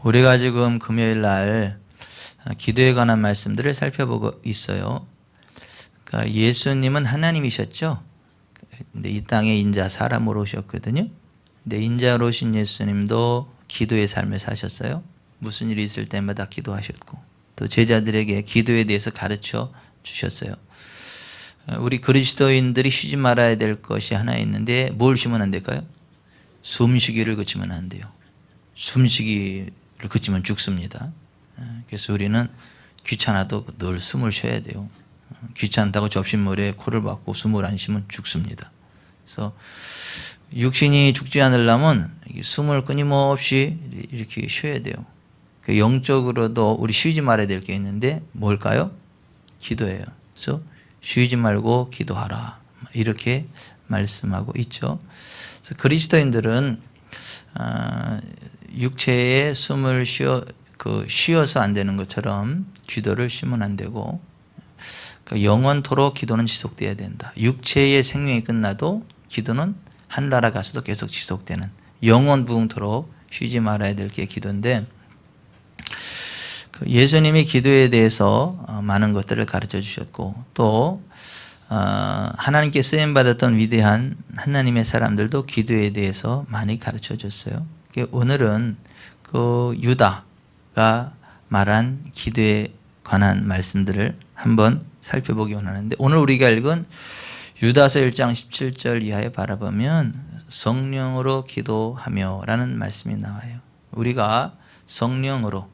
우리가 지금 금요일 날 기도에 관한 말씀들을 살펴보고 있어요. 그러니까 예수님은 하나님이셨죠. 근데 이 땅에 인자 사람으로 오셨거든요. 근데 인자로 오신 예수님도 기도의 삶을 사셨어요. 무슨 일이 있을 때마다 기도하셨고 또 제자들에게 기도에 대해서 가르쳐 주셨어요. 우리 그리스도인들이 쉬지 말아야 될 것이 하나 있는데 뭘 쉬면 안 될까요? 숨쉬기를 그치면 안 돼요. 숨쉬기를 그치면 죽습니다. 그래서 우리는 귀찮아도 늘 숨을 쉬어야 돼요. 귀찮다고 접시물에 코를 박고 숨을 안 쉬면 죽습니다. 그래서 육신이 죽지 않으려면 숨을 끊임없이 이렇게 쉬어야 돼요. 영적으로도 우리 쉬지 말아야 될 게 있는데 뭘까요? 기도예요. 그래서 쉬지 말고 기도하라 이렇게 말씀하고 있죠. 그래서 그리스도인들은 육체의 숨을 쉬어서 안 되는 것처럼 기도를 쉬면 안 되고 영원토록 기도는 지속돼야 된다. 육체의 생명이 끝나도 기도는 하늘나라 가서도 계속 지속되는 영원부흥토록 쉬지 말아야 될 게 기도인데 예수님이 기도에 대해서 많은 것들을 가르쳐 주셨고 또 하나님께 쓰임받았던 위대한 하나님의 사람들도 기도에 대해서 많이 가르쳐 줬어요. 오늘은 그 유다가 말한 기도에 관한 말씀들을 한번 살펴보기 원하는데 오늘 우리가 읽은 유다서 1장 17절 이하에 바라보면 성령으로 기도하며 라는 말씀이 나와요. 우리가 성령으로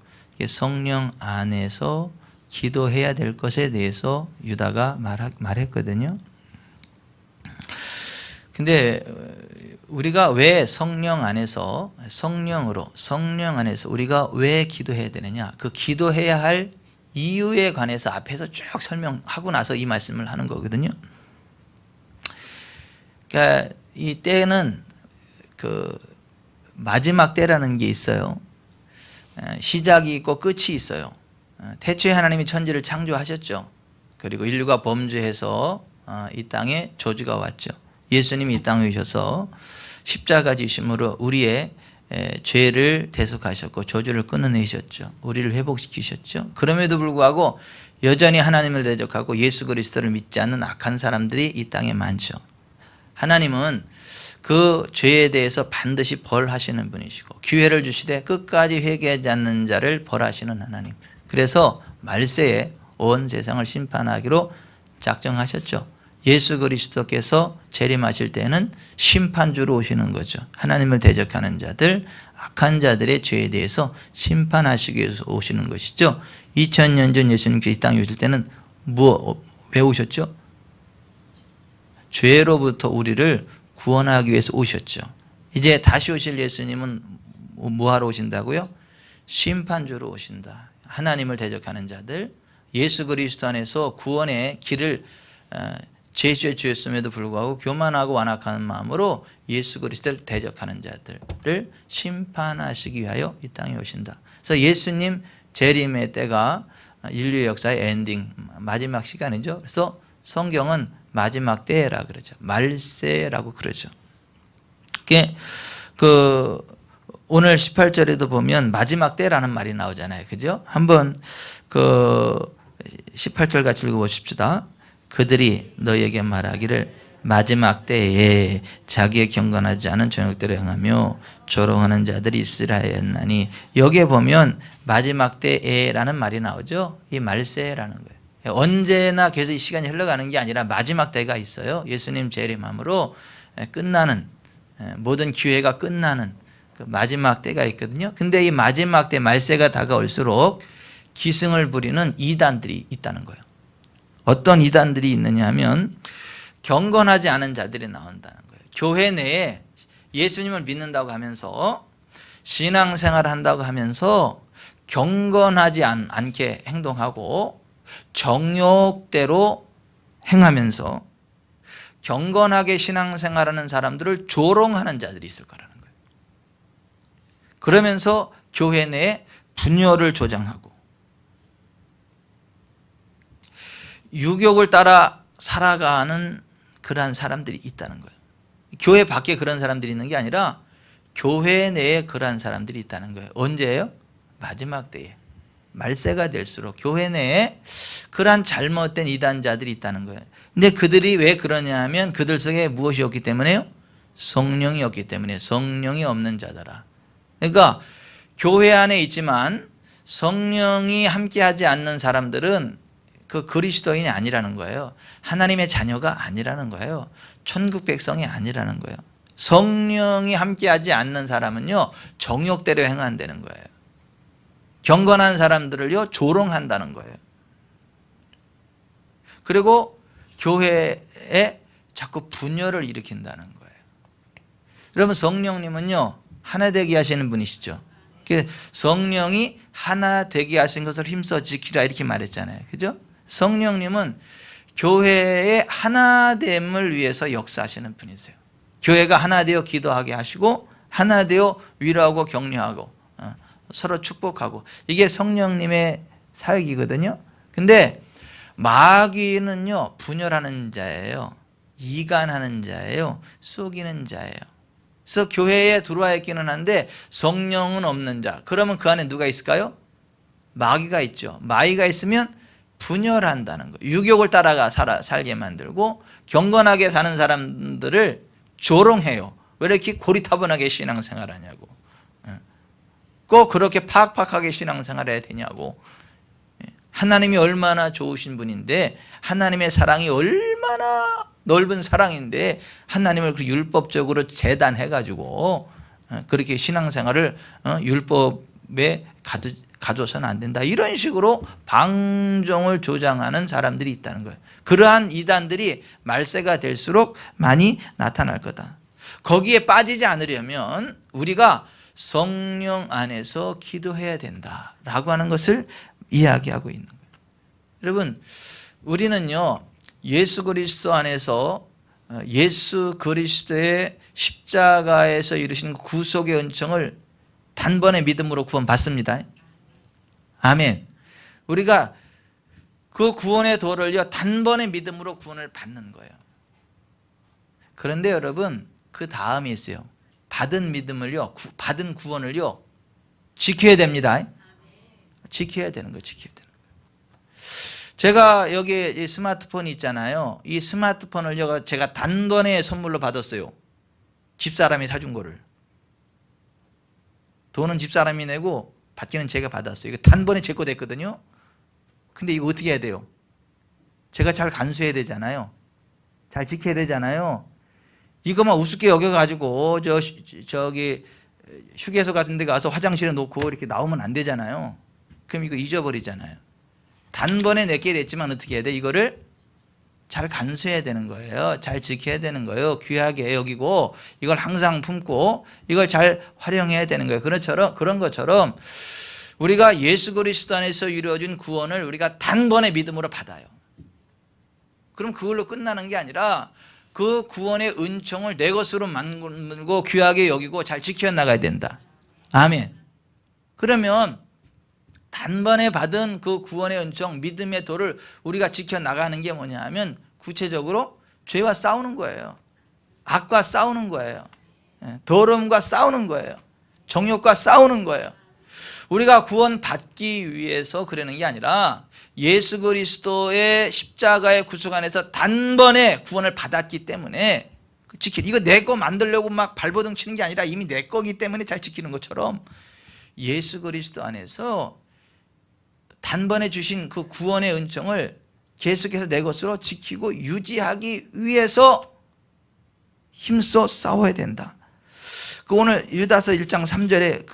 성령 안에서 기도해야 될 것에 대해서 유다가 말했거든요. 근데 우리가 왜 성령 안에서 성령 안에서 우리가 왜 기도해야 되느냐? 그 기도해야 할 이유에 관해서 앞에서 쭉 설명하고 나서 이 말씀을 하는 거거든요. 그러니까 이 때는 그 마지막 때라는 게 있어요. 시작이 있고 끝이 있어요. 태초에 하나님이 천지를 창조하셨죠. 그리고 인류가 범죄해서 이 땅에 저주가 왔죠. 예수님이 이 땅에 오셔서 십자가 지심으로 우리의 죄를 대속하셨고 저주를 끊어내셨죠. 우리를 회복시키셨죠. 그럼에도 불구하고 여전히 하나님을 대적하고 예수 그리스도를 믿지 않는 악한 사람들이 이 땅에 많죠. 하나님은 그 죄에 대해서 반드시 벌하시는 분이시고 기회를 주시되 끝까지 회개하지 않는 자를 벌하시는 하나님. 그래서 말세에 온 세상을 심판하기로 작정하셨죠. 예수 그리스도께서 재림하실 때는 심판주로 오시는 거죠. 하나님을 대적하는 자들, 악한 자들의 죄에 대해서 심판하시기 위해서 오시는 것이죠. 2000년 전 예수님께서 이 땅에 오실 때는 왜 오셨죠? 죄로부터 우리를 구원하기 위해서 오셨죠. 이제 다시 오실 예수님은 뭐하러 오신다고요? 심판주로 오신다. 하나님을 대적하는 자들, 예수 그리스도 안에서 구원의 길을 제시해 주셨음에도 불구하고 교만하고 완악한 마음으로 예수 그리스도를 대적하는 자들을 심판하시기 위하여 이 땅에 오신다. 그래서 예수님 재림의 때가 인류 역사의 엔딩, 마지막 시간이죠. 그래서 성경은 마지막 때라 그러죠. 말세라고 그러죠. 오늘 18절에도 보면 마지막 때라는 말이 나오잖아요. 그죠? 한번 18절 같이 읽어보십시다. 그들이 너희에게 말하기를 마지막 때에 자기의 경건하지 않은 저녁대로 행하며 조롱하는 자들이 있으라였나니 여기에 보면 마지막 때에라는 말이 나오죠. 이 말세라는 거예요. 언제나 계속 이 시간이 흘러가는 게 아니라 마지막 때가 있어요. 예수님 재림함으로 끝나는 모든 기회가 끝나는 그 마지막 때가 있거든요. 근데 이 마지막 때 말세가 다가올수록 기승을 부리는 이단들이 있다는 거예요. 어떤 이단들이 있느냐 하면 경건하지 않은 자들이 나온다는 거예요. 교회 내에 예수님을 믿는다고 하면서 신앙생활을 한다고 하면서 경건하지 않게 행동하고 정욕대로 행하면서 경건하게 신앙생활하는 사람들을 조롱하는 자들이 있을 거라는 거예요. 그러면서 교회 내에 분열을 조장하고 유욕을 따라 살아가는 그러한 사람들이 있다는 거예요. 교회 밖에 그런 사람들이 있는 게 아니라 교회 내에 그러한 사람들이 있다는 거예요. 언제예요? 마지막 때에 말세가 될수록 교회 내에 그러한 잘못된 이단자들이 있다는 거예요. 근데 그들이 왜 그러냐 하면 그들 속에 무엇이 없기 때문에요? 성령이 없기 때문에. 성령이 없는 자더라. 그러니까 교회 안에 있지만 성령이 함께하지 않는 사람들은 그 그리스도인이 아니라는 거예요. 하나님의 자녀가 아니라는 거예요. 천국 백성이 아니라는 거예요. 성령이 함께하지 않는 사람은요, 정욕대로 행한다는 거예요. 경건한 사람들을요, 조롱한다는 거예요. 그리고 교회에 자꾸 분열을 일으킨다는 거예요. 여러분, 성령님은요, 하나 되게 하시는 분이시죠. 성령이 하나 되게 하신 것을 힘써 지키라 이렇게 말했잖아요. 그죠? 성령님은 교회의 하나됨을 위해서 역사하시는 분이세요. 교회가 하나 되어 기도하게 하시고 하나 되어 위로하고 격려하고 서로 축복하고, 이게 성령님의 사역이거든요. 근데 마귀는요, 분열하는 자예요. 이간하는 자예요. 속이는 자예요. 그래서 교회에 들어와 있기는 한데 성령은 없는 자. 그러면 그 안에 누가 있을까요? 마귀가 있죠. 마귀가 있으면 분열한다는 거예요. 유욕을 따라가 살게 만들고 경건하게 사는 사람들을 조롱해요. 왜 이렇게 고리타분하게 신앙생활하냐고. 꼭 그렇게 팍팍하게 신앙생활해야 되냐고. 하나님이 얼마나 좋으신 분인데, 하나님의 사랑이 얼마나 넓은 사랑인데 하나님을 그 율법적으로 재단해가지고 그렇게 신앙생활을 율법에 가져서는 안 된다, 이런 식으로 방종을 조장하는 사람들이 있다는 거예요. 그러한 이단들이 말세가 될수록 많이 나타날 거다. 거기에 빠지지 않으려면 우리가 성령 안에서 기도해야 된다라고 하는 것을 이야기하고 있는 거예요. 여러분, 우리는요, 예수 그리스도 안에서 예수 그리스도의 십자가에서 이루신 구속의 은총을 단번에 믿음으로 구원받습니다. 아멘. 우리가 그 구원의 도를요, 단번에 믿음으로 구원을 받는 거예요. 그런데 여러분, 그 다음이 있어요. 받은 믿음을요, 받은 구원을요, 지켜야 됩니다. 지켜야 되는 거예요. 지켜야 되는 거예요. 제가 여기 스마트폰이 있잖아요. 이 스마트폰을 제가 단번에 선물로 받았어요. 집사람이 사준 거를. 돈은 집사람이 내고 받기는 제가 받았어요. 이거 단번에 제 거 됐거든요. 근데 이거 어떻게 해야 돼요? 제가 잘 간수해야 되잖아요. 잘 지켜야 되잖아요. 이거만 우습게 여겨가지고 저기 휴게소 같은 데 가서 화장실에 놓고 이렇게 나오면 안 되잖아요. 그럼 이거 잊어버리잖아요. 단번에 내게 됐지만 어떻게 해야 돼? 이거를 잘 간수해야 되는 거예요. 잘 지켜야 되는 거예요. 귀하게 여기고 이걸 항상 품고 이걸 잘 활용해야 되는 거예요. 그런 것처럼 우리가 예수 그리스도 안에서 이루어진 구원을 우리가 단번에 믿음으로 받아요. 그럼 그걸로 끝나는 게 아니라 그 구원의 은총을 내 것으로 만들고 귀하게 여기고 잘 지켜나가야 된다. 아멘. 그러면 단번에 받은 그 구원의 은총, 믿음의 도를 우리가 지켜나가는 게 뭐냐 하면 구체적으로 죄와 싸우는 거예요. 악과 싸우는 거예요. 더러움과 싸우는 거예요. 정욕과 싸우는 거예요. 우리가 구원받기 위해서 그러는 게 아니라 예수 그리스도의 십자가의 구속 안에서 단번에 구원을 받았기 때문에 이거 내 거 만들려고 막 발버둥 치는 게 아니라 이미 내 거기 때문에 잘 지키는 것처럼 예수 그리스도 안에서 단번에 주신 그 구원의 은총을 계속해서 내 것으로 지키고 유지하기 위해서 힘써 싸워야 된다. 오늘 유다서 1장 3절에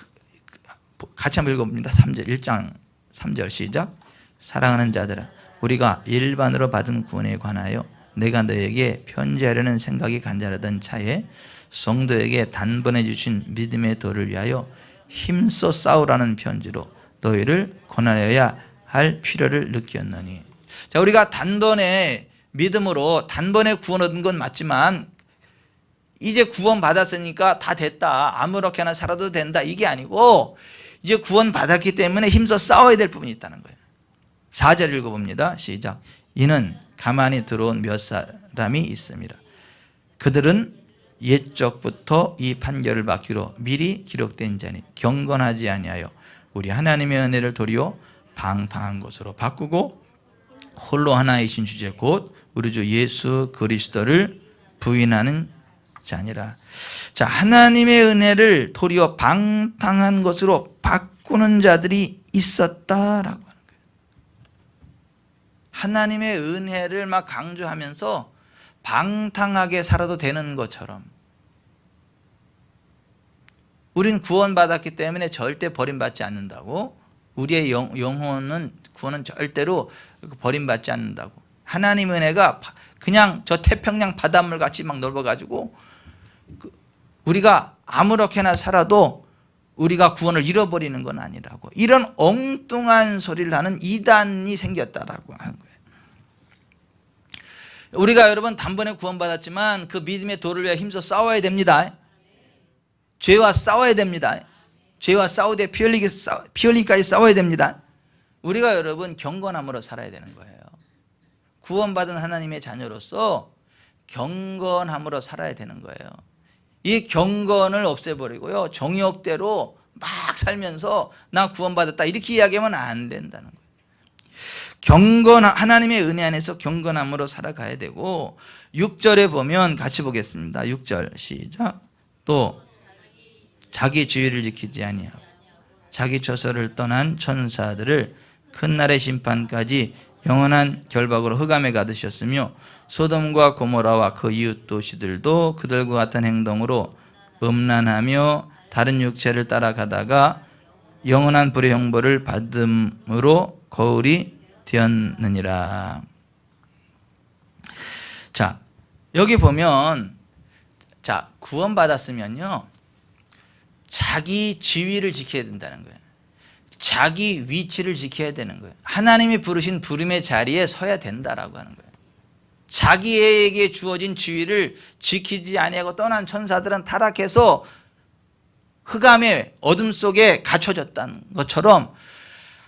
같이 한번 읽어봅니다. 3절, 1장 3절 시작. 사랑하는 자들아, 우리가 일반으로 받은 구원에 관하여 내가 너에게 편지하려는 생각이 간절하던 차에 성도에게 단번에 주신 믿음의 도를 위하여 힘써 싸우라는 편지로 너희를 권하여야 할 필요를 느꼈느니. 자, 우리가 단번에 믿음으로 단번에 구원 얻은 건 맞지만 이제 구원 받았으니까 다 됐다, 아무렇게나 살아도 된다, 이게 아니고 이제 구원 받았기 때문에 힘써 싸워야 될 부분이 있다는 거예요. 4절 읽어봅니다. 시작. 이는 가만히 들어온 몇 사람이 있습니다. 그들은 옛적부터 이 판결을 받기로 미리 기록된 자니 경건하지 아니하여 우리 하나님의 은혜를 도리어 방탕한 것으로 바꾸고 홀로 하나이신 주제 곧 우리 주 예수 그리스도를 부인하는 자니라. 자, 하나님의 은혜를 도리어 방탕한 것으로 바꾸는 자들이 있었다라고 하는 거예요. 하나님의 은혜를 막 강조하면서 방탕하게 살아도 되는 것처럼 우린 구원받았기 때문에 절대 버림받지 않는다고, 우리의 영혼은 구원은 절대로 버림받지 않는다고, 하나님의 은혜가 그냥 저 태평양 바닷물 같이 막 넓어가지고 우리가 아무렇게나 살아도 우리가 구원을 잃어버리는 건 아니라고, 이런 엉뚱한 소리를 하는 이단이 생겼다라고 하는 거예요. 우리가 여러분 단번에 구원받았지만 그 믿음의 도를 위해 힘써 싸워야 됩니다. 죄와 싸워야 됩니다. 죄와 싸우되 피 흘리기까지 싸워야 됩니다. 우리가 여러분 경건함으로 살아야 되는 거예요. 구원받은 하나님의 자녀로서 경건함으로 살아야 되는 거예요. 이 경건을 없애버리고요, 정욕대로 막 살면서 나 구원받았다 이렇게 이야기하면 안 된다는 거예요. 하나님의 은혜 안에서 경건함으로 살아가야 되고, 6절에 보면 같이 보겠습니다. 6절 시작. 또 자기 지위를 지키지 아니하고 자기 처소를 떠난 천사들을 큰 날의 심판까지 영원한 결박으로 흑암에 가두셨으며, 소돔과 고모라와 그 이웃 도시들도 그들과 같은 행동으로 음란하며 다른 육체를 따라가다가 영원한 불의 형벌을 받음으로 거울이 되었느니라. 자, 여기 보면, 자, 구원받았으면요 자기 지위를 지켜야 된다는 거예요. 자기 위치를 지켜야 되는 거예요. 하나님이 부르신 부름의 자리에 서야 된다라고 하는 거예요. 자기에게 주어진 지위를 지키지 아니하고 떠난 천사들은 타락해서 흑암의 어둠 속에 갇혀졌다는 것처럼,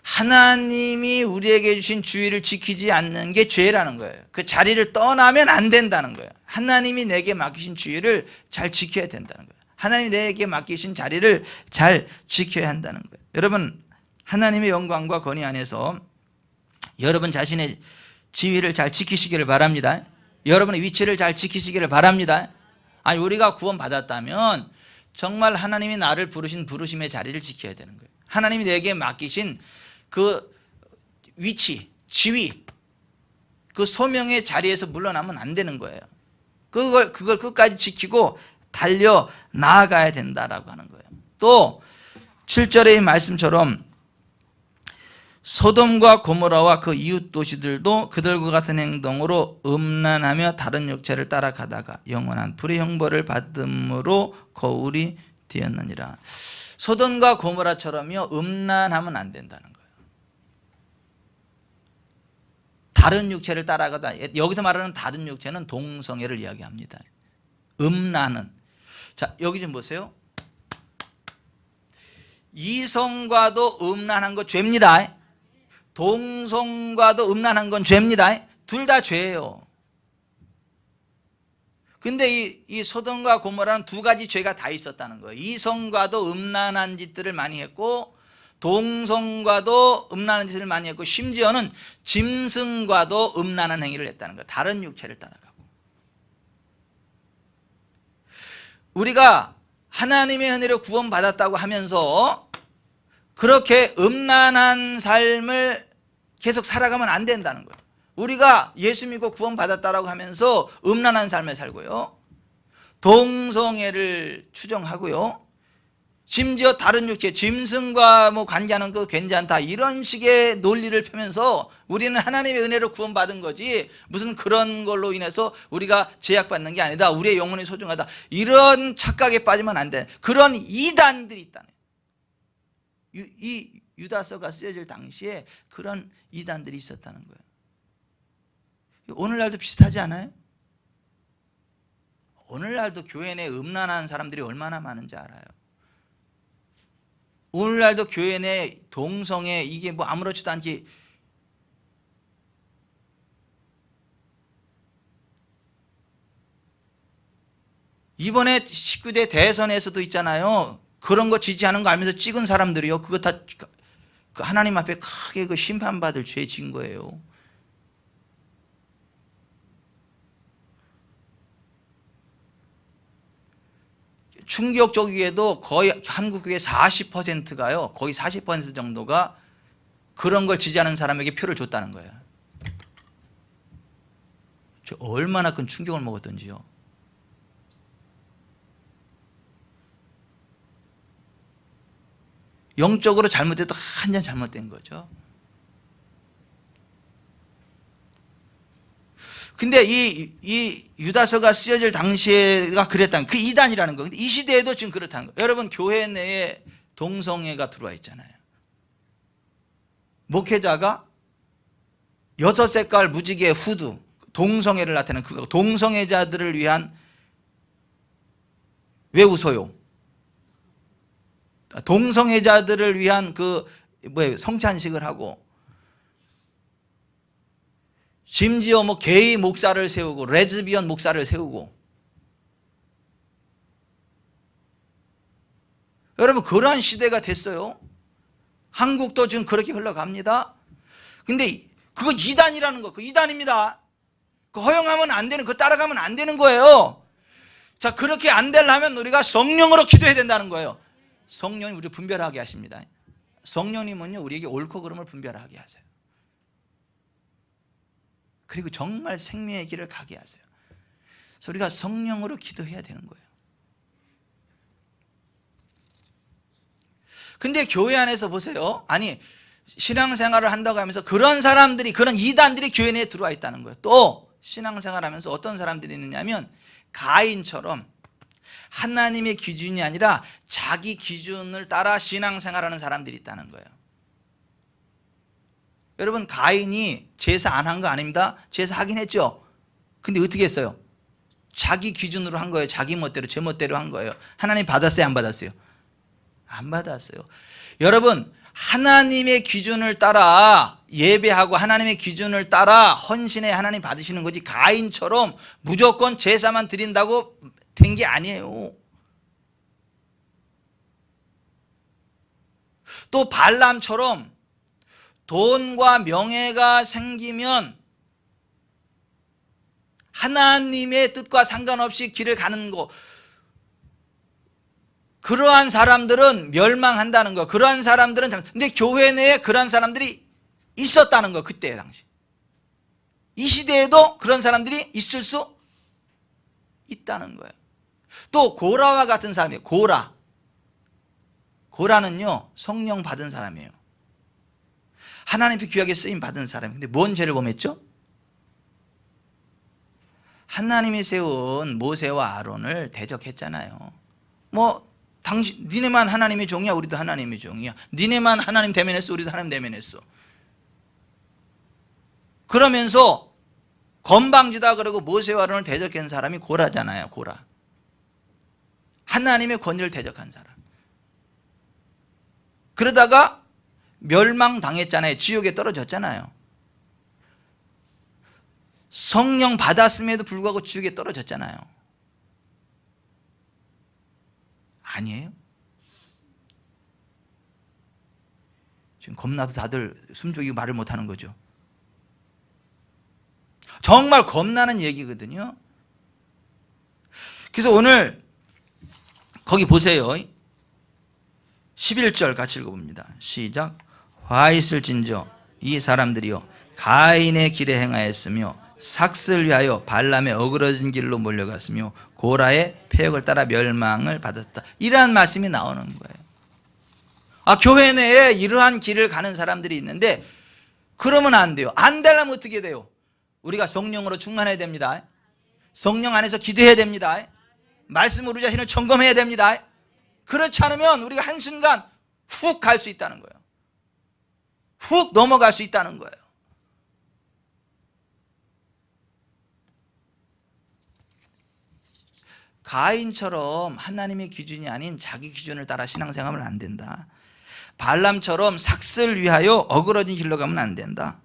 하나님이 우리에게 주신 지위를 지키지 않는 게 죄라는 거예요. 그 자리를 떠나면 안 된다는 거예요. 하나님이 내게 맡기신 지위를 잘 지켜야 된다는 거예요. 하나님이 내게 맡기신 자리를 잘 지켜야 한다는 거예요. 여러분, 하나님의 영광과 권위 안에서 여러분 자신의 지위를 잘 지키시기를 바랍니다. 여러분의 위치를 잘 지키시기를 바랍니다. 아니, 우리가 구원받았다면 정말 하나님이 나를 부르신 부르심의 자리를 지켜야 되는 거예요. 하나님이 내게 맡기신 그 위치, 지위, 그 소명의 자리에서 물러나면 안 되는 거예요. 그걸 끝까지 지키고 달려 나아가야 된다라고 하는 거예요. 또 7절의 말씀처럼 소돔과 고모라와 그 이웃 도시들도 그들과 같은 행동으로 음란하며 다른 육체를 따라가다가 영원한 불의 형벌을 받음으로 거울이 되었느니라. 소돔과 고모라처럼요 음란하면 안 된다는 거예요. 다른 육체를 따라가다, 여기서 말하는 다른 육체는 동성애를 이야기합니다. 음란은, 자 여기 좀 보세요. 이성과도 음란한 거 죄입니다. 동성과도 음란한 건 죄입니다. 둘 다 죄예요. 근데 이 소돔과 고모라는 두 가지 죄가 다 있었다는 거예요. 이성과도 음란한 짓들을 많이 했고, 동성과도 음란한 짓을 많이 했고, 심지어는 짐승과도 음란한 행위를 했다는 거예요. 다른 육체를 따라가고. 우리가 하나님의 은혜로 구원받았다고 하면서 그렇게 음란한 삶을 계속 살아가면 안 된다는 거예요. 우리가 예수 믿고 구원받았다고 하면서 음란한 삶을 살고요, 동성애를 추정하고요, 심지어 다른 육체, 짐승과 뭐 관계하는 거 괜찮다, 이런 식의 논리를 펴면서 우리는 하나님의 은혜로 구원받은 거지 무슨 그런 걸로 인해서 우리가 제약받는 게 아니다, 우리의 영혼이 소중하다, 이런 착각에 빠지면 안 돼. 그런 이단들이 있다네. 이 유다서가 쓰여질 당시에 그런 이단들이 있었다는 거예요. 오늘날도 비슷하지 않아요? 오늘날도 교회 내 음란한 사람들이 얼마나 많은지 알아요. 오늘날도 교회 내 동성애, 이게 뭐 아무렇지도 않게, 이번에 19대 대선에서도 있잖아요. 그런 거 지지하는 거 알면서 찍은 사람들이요, 그거 다 그 하나님 앞에 크게 그 심판받을 죄 지은 거예요. 충격적이게도 거의 한국교회 40%가요. 거의 40% 정도가 그런 걸 지지하는 사람에게 표를 줬다는 거예요. 저 얼마나 큰 충격을 먹었던지요. 영적으로 잘못돼도 완전 잘못된 거죠. 근데 이 유다서가 쓰여질 당시에가 그랬다는 그 이단이라는 거. 근데 이 시대에도 지금 그렇다는 거예요. 여러분 교회 내에 동성애가 들어와 있잖아요. 목회자가 6색깔 무지개 후드, 동성애를 나타내는 그거, 동성애자들을 위한, 왜 웃어요? 동성애자들을 위한 그 성찬식을 하고, 심지어 뭐 게이 목사를 세우고 레즈비언 목사를 세우고. 여러분 그러한 시대가 됐어요. 한국도 지금 그렇게 흘러갑니다. 근데 그거 이단이라는 거, 그 이단입니다. 그 허용하면 안 되는, 그 따라가면 안 되는 거예요. 자, 그렇게 안 되려면 우리가 성령으로 기도해야 된다는 거예요. 성령이 우리를 분별하게 하십니다. 성령님은요 우리에게 옳고 그름을 분별하게 하세요. 그리고 정말 생명의 길을 가게 하세요. 그래서 우리가 성령으로 기도해야 되는 거예요. 근데 교회 안에서 보세요. 아니 신앙생활을 한다고 하면서 그런 사람들이, 그런 이단들이 교회 내에 들어와 있다는 거예요. 또 신앙생활하면서 어떤 사람들이 있느냐면 가인처럼 하나님의 기준이 아니라 자기 기준을 따라 신앙생활하는 사람들이 있다는 거예요. 여러분 가인이 제사 안 한 거 아닙니다. 제사 하긴 했죠. 근데 어떻게 했어요? 자기 기준으로 한 거예요. 자기 멋대로, 제 멋대로 한 거예요. 하나님 받았어요? 안 받았어요? 안 받았어요. 여러분 하나님의 기준을 따라 예배하고 하나님의 기준을 따라 헌신해 하나님 받으시는 거지, 가인처럼 무조건 제사만 드린다고 된 게 아니에요. 또 발람처럼 돈과 명예가 생기면 하나님의 뜻과 상관없이 길을 가는 거, 그러한 사람들은 멸망한다는 거. 그러한 사람들은, 근데 교회 내에 그러한 사람들이 있었다는 거. 그때 당시 이 시대에도 그런 사람들이 있을 수 있다는 거예요. 또 고라와 같은 사람이에요. 고라는요 성령 받은 사람이에요. 하나님께 귀하게 쓰임 받은 사람이에요. 근데 뭔 죄를 범했죠? 하나님이 세운 모세와 아론을 대적했잖아요. 뭐 당신, 니네만 하나님의 종이야, 우리도 하나님의 종이야. 니네만 하나님 대면했어, 우리도 하나님 대면했어. 그러면서 건방지다 그러고 모세와 아론을 대적한 사람이 고라잖아요. 고라. 하나님의 권위를 대적한 사람. 그러다가 멸망당했잖아요. 지옥에 떨어졌잖아요. 성령 받았음에도 불구하고 지옥에 떨어졌잖아요. 아니에요? 지금 겁나서 다들 숨죽이고 말을 못하는 거죠. 정말 겁나는 얘기거든요. 그래서 오늘 거기 보세요. 11절 같이 읽어봅니다. 시작. 화 있을진저 이 사람들이요 가인의 길에 행하였으며 삭슬 위하여 발람의 어그러진 길로 몰려갔으며 고라의 폐역을 따라 멸망을 받았다. 이러한 말씀이 나오는 거예요. 아, 교회 내에 이러한 길을 가는 사람들이 있는데 그러면 안 돼요. 안 되려면 어떻게 돼요? 우리가 성령으로 충만해야 됩니다. 성령 안에서 기도해야 됩니다. 말씀으로 우리 자신을 점검해야 됩니다. 그렇지 않으면 우리가 한순간 훅 갈 수 있다는 거예요. 훅 넘어갈 수 있다는 거예요. 가인처럼 하나님의 기준이 아닌 자기 기준을 따라 신앙생활하면 안 된다. 발람처럼 삭슬 위하여 어그러진 길로 가면 안 된다.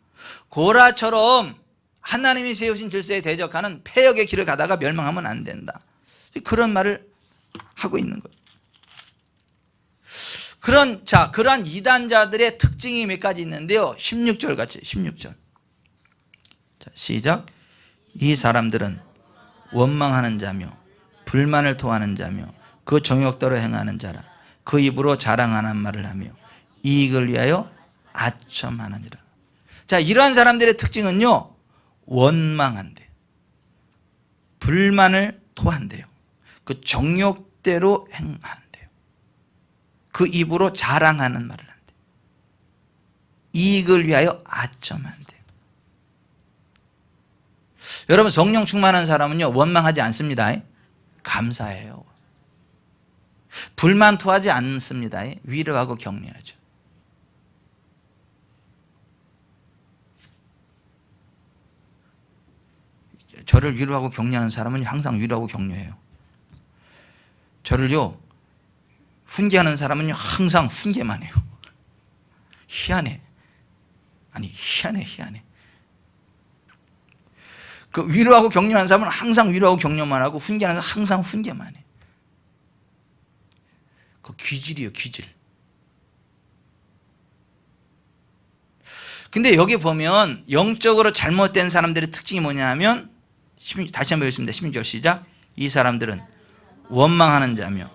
고라처럼 하나님이 세우신 질서에 대적하는 폐역의 길을 가다가 멸망하면 안 된다. 그런 말을 하고 있는 거예요. 그러한 이단자들의 특징이 몇 가지 있는데요. 16절 같이 16절. 자, 시작. 이 사람들은 원망하는 자며 불만을 토하는 자며 그 정욕대로 행하는 자라. 그 입으로 자랑하는 말을 하며 이익을 위하여 아첨하느니라. 자, 이러한 사람들의 특징은요, 원망한대요. 불만을 토한대요. 그 정욕대로 행한대요. 그 입으로 자랑하는 말을 한대요. 이익을 위하여 아첨한대요. 여러분, 성령 충만한 사람은요, 원망하지 않습니다. 감사해요. 불만 토하지 않습니다. 위로하고 격려하죠. 저를 위로하고 격려하는 사람은 항상 위로하고 격려해요. 저를요, 훈계하는 사람은 항상 훈계만 해요. 희한해. 아니, 희한해. 그 위로하고 격려하는 사람은 항상 위로하고 격려만 하고 훈계하는 사람은 항상 훈계만 해. 그 귀질이에요, 귀질. 근데 여기 보면 영적으로 잘못된 사람들의 특징이 뭐냐 하면, 다시 한번 읽습니다. 16절 시작. 이 사람들은 원망하는 자며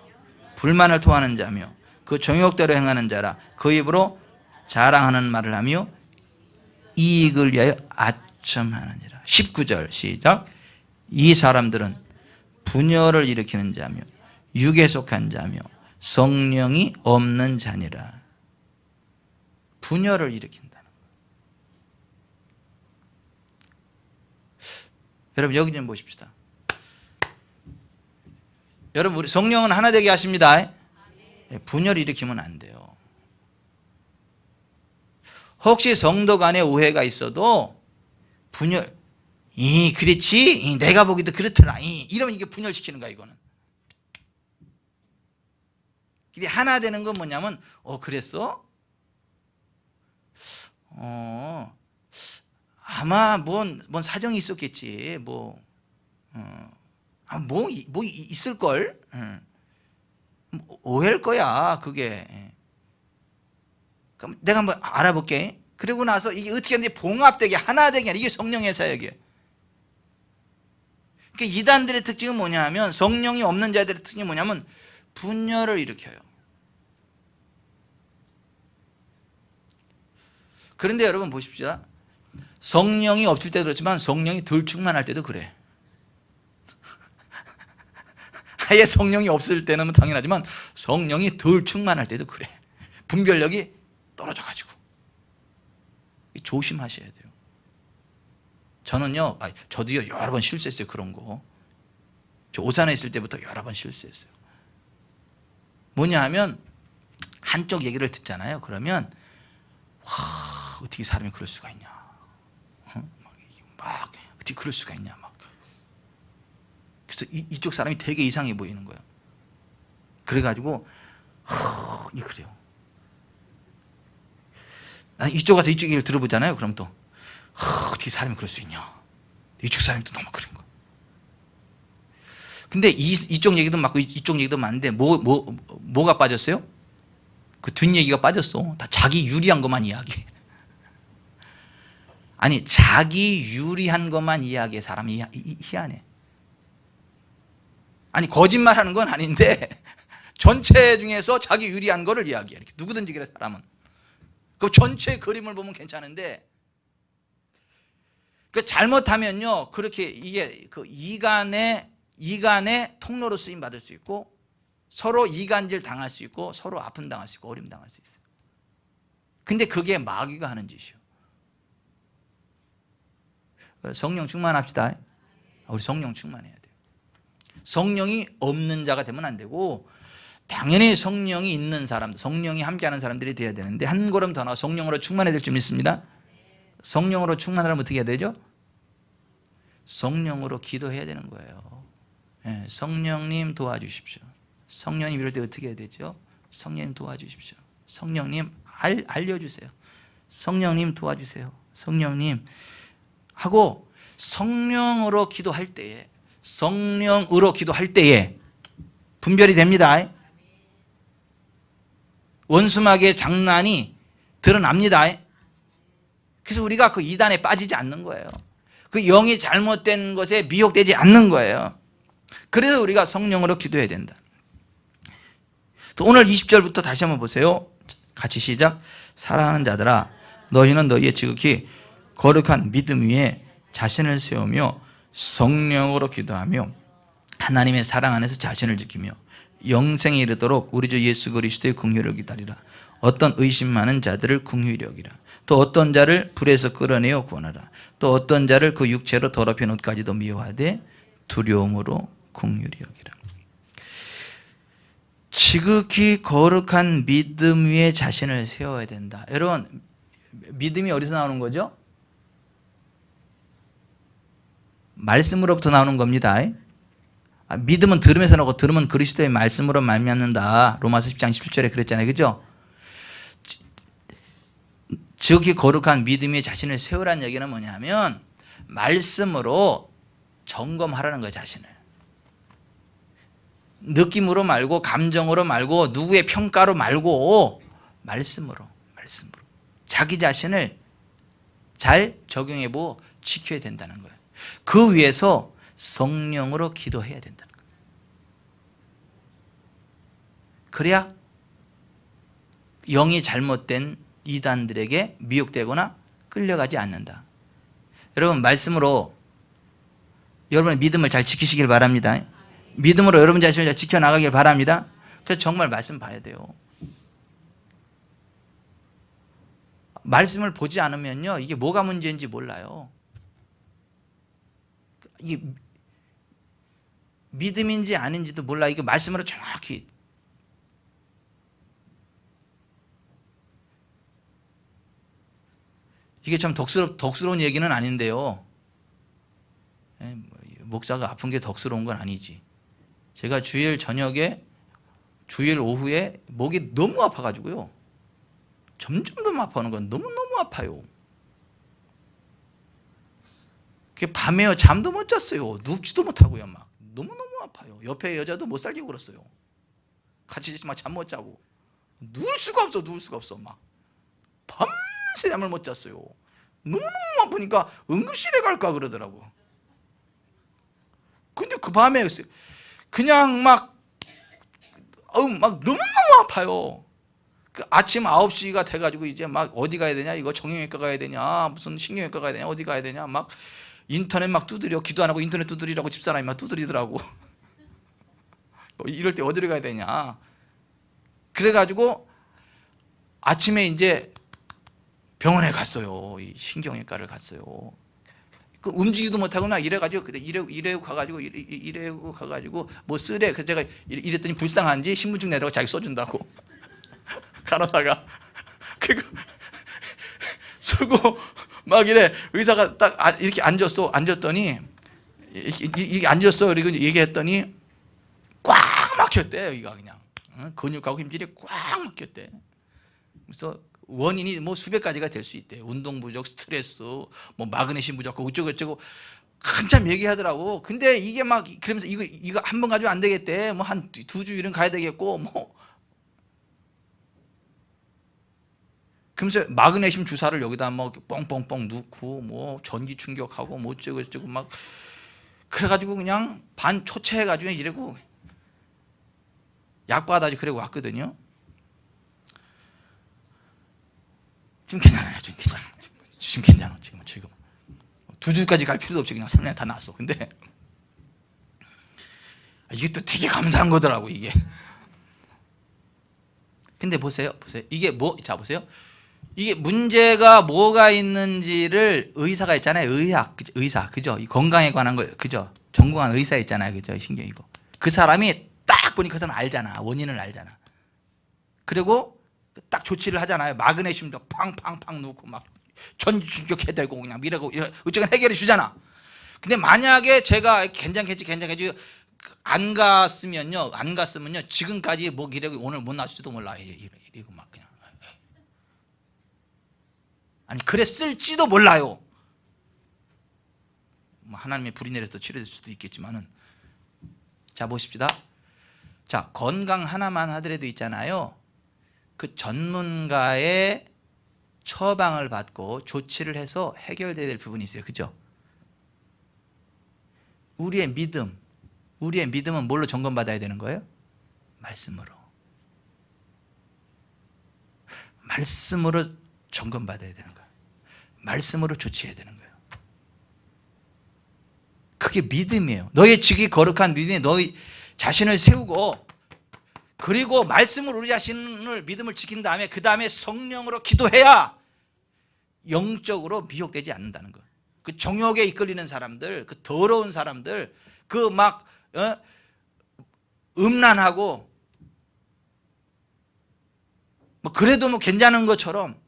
불만을 토하는 자며 그 정욕대로 행하는 자라. 그 입으로 자랑하는 말을 하며 이익을 위하여 아첨하느니라. 19절 시작. 이 사람들은 분열을 일으키는 자며 육에 속한 자며 성령이 없는 자니라. 분열을 일으킨다는 거예요. 여러분, 여기 좀 보십시다. 여러분, 우리 성령은 하나 되게 하십니다. 분열을 일으키면 안 돼요. 혹시 성도 간에 오해가 있어도 분열, 그렇지, 내가 보기도 그렇더라, 이러면 이게 분열시키는 거야. 이거는 이게 하나 되는 건 뭐냐면, 그랬어? 아마 뭔 사정이 있었겠지. 뭐 있을걸. 오해일 거야, 그게. 그럼 내가 한번 알아볼게. 그리고 나서 이게 어떻게 하는지 봉합되게, 하나 되게, 이게 성령의 사역이에요. 그러니까 이단들의 특징은 뭐냐 하면, 성령이 없는 자들의 특징이 뭐냐면 분열을 일으켜요. 그런데 여러분 보십시오. 성령이 없을 때도 그렇지만 성령이 덜 충만할 때도 그래. 아예 성령이 없을 때는 당연하지만 성령이 덜 충만할 때도 그래. 분별력이 떨어져가지고. 조심하셔야 돼요. 저는요, 저도요, 여러 번 실수했어요. 그런 거. 저 오산에 있을 때부터 여러 번 실수했어요. 뭐냐 하면, 한쪽 얘기를 듣잖아요. 그러면 어떻게 사람이 그럴 수가 있냐, 막 어떻게 그럴 수가 있냐, 막. 그래서 이쪽 사람이 되게 이상해 보이는 거예요. 그래가지고 그래요. 이쪽 가서 이쪽 얘기를 들어보잖아요. 그럼 또 어떻게 사람이 그럴 수 있냐, 이쪽 사람이 또 너무 그런 거. 근데 이쪽 얘기도 맞고 이쪽 얘기도 맞는데 뭐가 빠졌어요? 그 뒷얘기가 빠졌어. 다 자기 유리한 것만 이야기해. 아니, 자기 유리한 것만 이야기해. 사람이 희한해. 아니, 거짓말하는 건 아닌데 전체 중에서 자기 유리한 거를 이야기해. 이렇게 누구든지 그래, 사람은. 그 전체 그림을 보면 괜찮은데, 그 잘못하면요, 그렇게 이게 그 이간의 통로로 쓰임 받을 수 있고, 서로 이간질 당할 수 있고, 서로 아픔 당할 수 있고, 어려움 당할 수 있어요. 근데 그게 마귀가 하는 짓이요. 성령 충만합시다. 우리 성령 충만해야 돼요. 성령이 없는 자가 되면 안 되고, 당연히 성령이 있는 사람들, 성령이 함께하는 사람들이 돼야 되는데, 한 걸음 더 나아 성령으로 충만해야 될 줄 믿습니다. 성령으로 충만하려면 어떻게 해야 되죠? 성령으로 기도해야 되는 거예요. 성령님 도와주십시오. 성령님 이럴 때 어떻게 해야 되죠? 성령님 도와주십시오. 성령님 알려주세요. 성령님 도와주세요. 성령님 하고, 성령으로 기도할 때에 분별이 됩니다. 원수마귀의 장난이 드러납니다. 그래서 우리가 그 이단에 빠지지 않는 거예요. 그 영이 잘못된 것에 미혹되지 않는 거예요. 그래서 우리가 성령으로 기도해야 된다. 또 오늘 20절부터 다시 한번 보세요. 같이 시작. 사랑하는 자들아, 너희는 너희의 지극히 거룩한 믿음 위에 자신을 세우며 성령으로 기도하며 하나님의 사랑 안에서 자신을 지키며 영생에 이르도록 우리 주 예수 그리스도의 긍휼을 기다리라. 어떤 의심 많은 자들을 긍휼히 여기라. 또 어떤 자를 불에서 끌어내어 구원하라. 또 어떤 자를 그 육체로 더럽힌 옷까지도 미워하되 두려움으로 긍휼히 여기라. 지극히 거룩한 믿음 위에 자신을 세워야 된다. 여러분, 믿음이 어디서 나오는 거죠? 말씀으로부터 나오는 겁니다. 믿음은 들음에서 나오고 들음은 그리스도의 말씀으로 말미암는다. 로마서 10장 17절에 그랬잖아요. 그죠? 지극히 거룩한 믿음 위에 자신을 세우라는 얘기는 뭐냐면 말씀으로 점검하라는 거예요. 자신을. 느낌으로 말고 감정으로 말고 누구의 평가로 말고 말씀으로 자기 자신을 잘 적용해보고 지켜야 된다는 거예요. 그 위해서 성령으로 기도해야 된다는 거예요. 그래야 영이 잘못된 이단들에게 미혹되거나 끌려가지 않는다. 여러분, 말씀으로 여러분의 믿음을 잘 지키시길 바랍니다. 믿음으로 여러분 자신을 잘 지켜나가길 바랍니다. 그래서 정말 말씀 봐야 돼요. 말씀을 보지 않으면요, 이게 뭐가 문제인지 몰라요. 이게 믿음인지 아닌지도 몰라. 이게 말씀으로 정확히. 이게 참 덕스러운 얘기는 아닌데요. 목사가 아픈 게 덕스러운 건 아니지. 제가 주일 저녁에, 주일 오후에 목이 너무 아파가지고요. 점점 더 아파하는 건 너무너무 아파요. 그게 밤에요. 잠도 못 잤어요. 눕지도 못하고요. 막 너무너무 아파요. 옆에 여자도 못 살게 굴었어요. 같이 막 잠 못 자고. 누울 수가 없어. 막 밤새 잠을 못 잤어요. 너무너무 아프니까 응급실에 갈까 그러더라고. 근데 그 밤에 그냥 막 너무너무 아파요. 그 아침 9시가 돼가지고 이제 막 어디 가야 되냐, 이거 정형외과 가야 되냐, 무슨 신경외과 가야 되냐, 어디 가야 되냐, 막 인터넷 막 두드려. 기도 안 하고 인터넷 두드리라고 집사람이 막 두드리더라고. 이럴 때 어디로 가야 되냐. 그래가지고 아침에 이제 병원에 갔어요. 이 신경외과를 갔어요. 그 움직이지도 못하고 나 이래가지고 이래고 가가지고 뭐 쓰래. 그래서 제가 이랬더니 불쌍한지 신분증 내라고 자기 써준다고. 간호사가. 그거 쓰고 막 이래. 의사가 딱 이렇게 앉았더니 이게 앉았어. 그리고 얘기했더니 꽉 막혔대. 여기가 그냥 근육하고 힘줄이 꽉 막혔대. 그래서 원인이 뭐 수백 가지가 될 수 있대. 운동 부족, 스트레스, 뭐 마그네슘 부족, 어쩌고 한참 얘기하더라고. 근데 이게 막 그러면서 이거 한 번 가지고 안 되겠대. 뭐 한 2주일은 가야 되겠고 뭐. 그러면서 마그네슘 주사를 여기다 뭐 뻥뻥뻥 넣고 뭐 전기 충격하고 뭐 어쩌고 막 그래가지고 그냥 반 초췌해가지고 이러고 약 받아지 그러고 왔거든요. 지금 괜찮아요. 지금 괜찮아. 지금 2주까지 갈 필요도 없이 그냥 3년 다 났어. 근데 이게 또 되게 감사한 거더라고 이게. 근데 보세요. 이게 자 보세요. 이게 문제가 뭐가 있는지를 의사가 있잖아요. 의사 그죠? 이 건강에 관한 거 그죠? 전공한 의사 있잖아요. 그죠? 신경 이거. 그 사람이 딱 보니까 그 사람 알잖아. 원인을 알잖아. 그리고 딱 조치를 하잖아요. 마그네슘도 팡팡팡 넣고 막 전기 충격해 대고 그냥 미라고 어쨌든 해결해 주잖아. 근데 만약에 제가 괜찮겠지 안 갔으면요 지금까지 뭐 이래고 오늘 못 나올지도 몰라. 이러고 막 그냥 아니 그랬을지도 몰라요. 뭐 하나님의 불이 내려서 치료될 수도 있겠지만은. 자 보십시다. 자 건강 하나만 하더라도 있잖아요. 그 전문가의 처방을 받고 조치를 해서 해결돼야 될 부분이 있어요. 그죠? 우리의 믿음은 뭘로 점검받아야 되는 거예요? 말씀으로. 말씀으로 점검받아야 되는 거예요. 말씀으로 조치해야 되는 거예요. 그게 믿음이에요. 너의 직이 거룩한 믿음이 너희 자신을 세우고, 그리고 말씀으로 우리 자신을 믿음을 지킨 다음에 그 다음에 성령으로 기도해야 영적으로 미혹되지 않는다는 거예요. 그 정욕에 이끌리는 사람들, 그 더러운 사람들, 그 막 음란하고 뭐 그래도 뭐 괜찮은 것처럼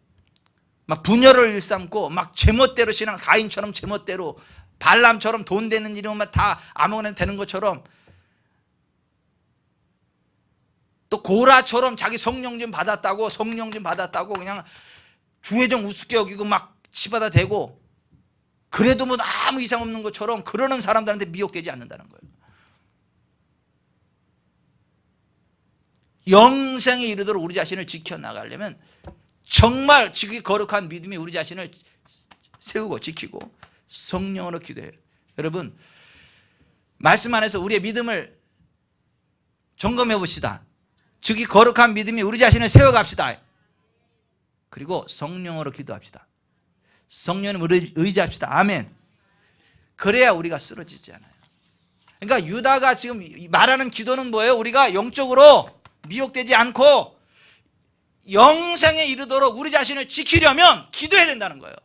막 분열을 일삼고 막 제멋대로 신앙, 가인처럼 제멋대로, 발람처럼 돈 되는 일이면 다 아무거나 되는 것처럼, 또 고라처럼 자기 성령 좀 받았다고 그냥 주회장 우습게 여기고 막 치받아 대고, 그래도 뭐 아무 이상 없는 것처럼 그러는 사람들한테 미혹되지 않는다는 거예요. 영생에 이르도록 우리 자신을 지켜나가려면 정말 지극히 거룩한 믿음이 우리 자신을 세우고 지키고 성령으로 기도해요. 여러분, 말씀 안에서 우리의 믿음을 점검해 봅시다. 지극히 거룩한 믿음이 우리 자신을 세워갑시다. 그리고 성령으로 기도합시다. 성령을 의지합시다. 아멘. 그래야 우리가 쓰러지지 않아요. 그러니까 유다가 지금 말하는 기도는 뭐예요? 우리가 영적으로 미혹되지 않고 영생에 이르도록 우리 자신을 지키려면 기도해야 된다는 거예요.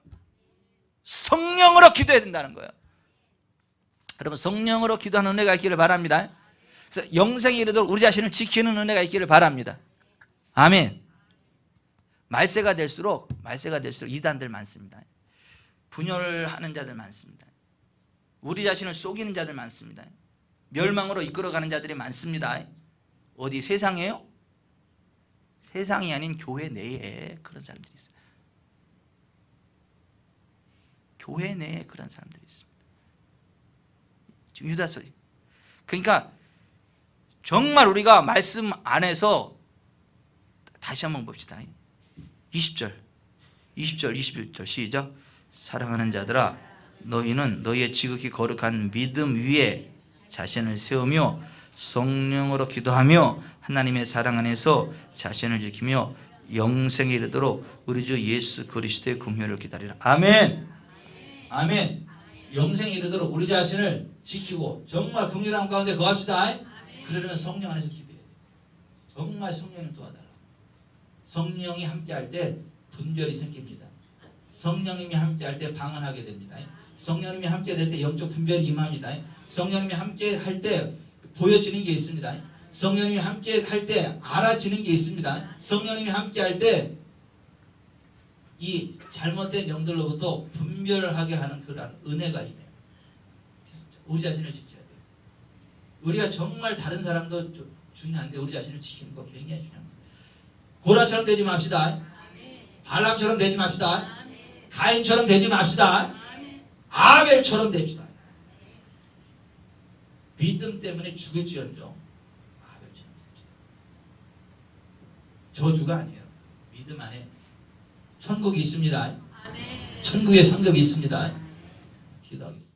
성령으로 기도해야 된다는 거예요. 여러분, 성령으로 기도하는 은혜가 있기를 바랍니다. 그래서 영생에 이르도록 우리 자신을 지키는 은혜가 있기를 바랍니다. 아멘. 말세가 될수록 이단들 많습니다. 분열하는 자들 많습니다. 우리 자신을 속이는 자들 많습니다. 멸망으로 이끌어가는 자들이 많습니다. 어디 세상에요? 세상이 아닌 교회 내에 그런 사람들이 있어요. 교회 내에 그런 사람들이 있습니다. 유다 소리. 그러니까 정말 우리가 말씀 안에서 다시 한번 봅시다. 20절, 21절 시작. 사랑하는 자들아, 너희는 너희의 지극히 거룩한 믿음 위에 자신을 세우며 성령으로 기도하며 하나님의 사랑 안에서 자신을 지키며 영생에 이르도록 우리 주 예수 그리스도의 긍휼을 기다리라. 아멘. 아멘. 영생에 이르도록 우리 자신을 지키고 정말 긍휼함 가운데 거합시다. 그러려면 성령 안에서 기도해야 돼요. 정말 성령을 도와달라. 성령이 함께할 때 분별이 생깁니다. 성령님이 함께할 때 방언하게 됩니다. 성령님이 함께 될 때 영적 분별이 임합니다. 성령님이 함께 할 때 보여지는 게 있습니다. 성령님이 함께 할 때 알아지는 게 있습니다. 성령님이 함께 할 때 이 잘못된 영들로부터 분별하게 하는 그런 은혜가 임해요. 우리 자신을 지켜야 돼요. 우리가 정말 다른 사람도 중요한데 우리 자신을 지키는 거 굉장히 중요합니다. 고라처럼 되지 맙시다. 발람처럼 되지 맙시다. 가인처럼 되지 맙시다. 아벨처럼 됩시다. 믿음 때문에 죽을지언정 아벨처럼 됩시다. 저주가 아니에요. 믿음 안에 천국이 있습니다. 천국의 상급이 있습니다. 기도하겠습니다.